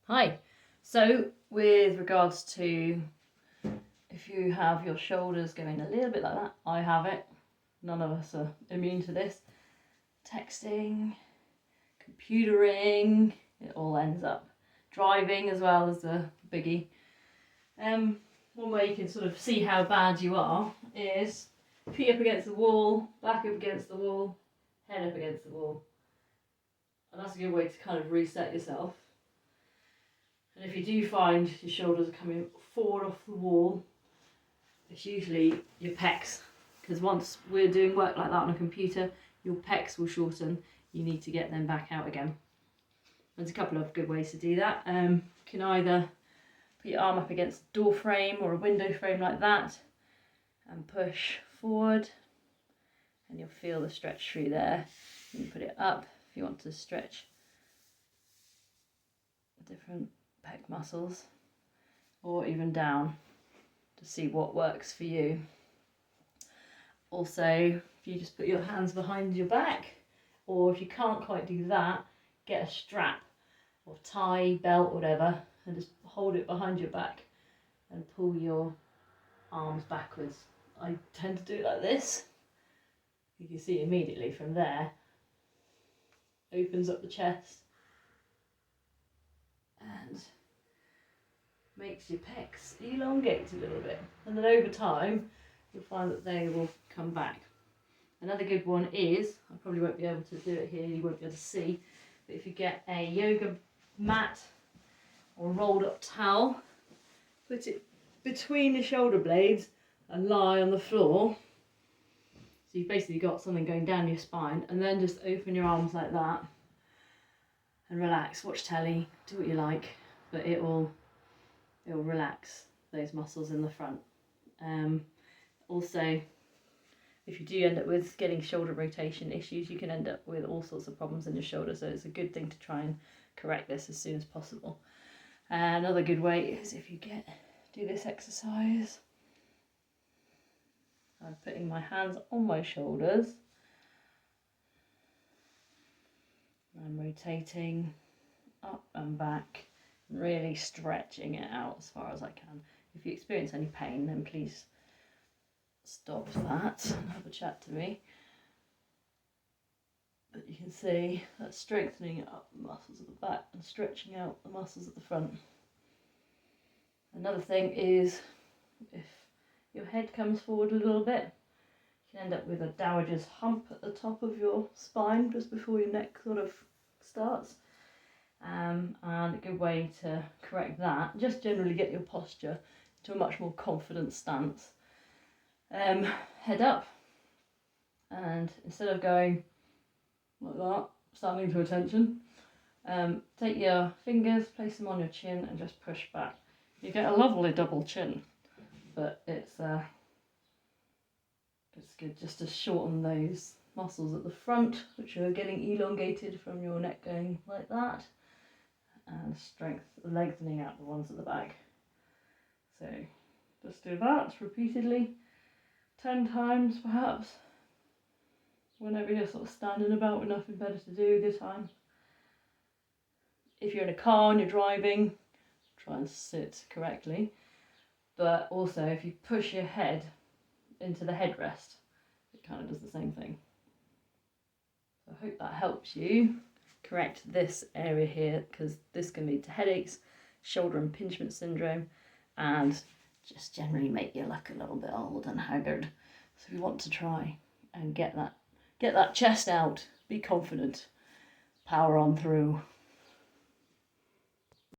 Hi. So with regards to if you have your shoulders going a little bit like that, I have it. None of us are immune to this. Texting, computering, it all ends up. Driving as well as the biggie. One way you can sort of see how bad you are is feet up against the wall, back up against the wall, head up against the wall. And that's a good way to kind of reset yourself. And if you do find your shoulders are coming forward off the wall, it's usually your pecs. Because once we're doing work like that on a computer, your pecs will shorten. You need to get them back out again. There's a couple of good ways to do that. You can either put your arm up against a door frame or a window frame like that and push forward, and you'll feel the stretch through there. You can put it up if you want to stretch different pec muscles, or even down to see what works for you. Also, if you just put your hands behind your back, or if you can't quite do that, get a strap or tie, belt, whatever, and just hold it behind your back and pull your arms backwards. I tend to do it like this. You can see immediately from there, opens up the chest and makes your pecs elongate a little bit, and then over time you'll find that they will come back. Another good one is, I probably won't be able to do it here, you won't be able to see, but if you get a yoga mat or a rolled up towel, put it between the shoulder blades and lie on the floor. So you've basically got something going down your spine, and then just open your arms like that and relax, watch telly, do what you like, but it will relax those muscles in the front. Also, if you do end up with getting shoulder rotation issues, you can end up with all sorts of problems in your shoulder, so it's a good thing to try and correct this as soon as possible. Another good way is if you do this exercise. I'm putting my hands on my shoulders. I'm rotating up and back, really stretching it out as far as I can. If you experience any pain, then please stop that and have a chat to me. But you can see that's strengthening up the muscles at the back and stretching out the muscles at the front. Another thing is, if your head comes forward a little bit, you can end up with a dowager's hump at the top of your spine just before your neck sort of starts. And a good way to correct that, just generally get your posture to a much more confident stance. Head up, and instead of going like that, standing to attention, take your fingers, place them on your chin and just push back. You get a lovely double chin, but it's good just to shorten those muscles at the front, which are getting elongated from your neck going like that, and lengthening out the ones at the back. So just do that repeatedly, 10 times perhaps, whenever you're sort of standing about with nothing better to do this time. If you're in a car and you're driving, try and sit correctly, but also if you push your head into the headrest, it kind of does the same thing. So I hope that helps you correct this area here, because this can lead to headaches, shoulder impingement syndrome, and just generally make you look a little bit old and haggard. So we want to try and get that chest out, be confident, power on through.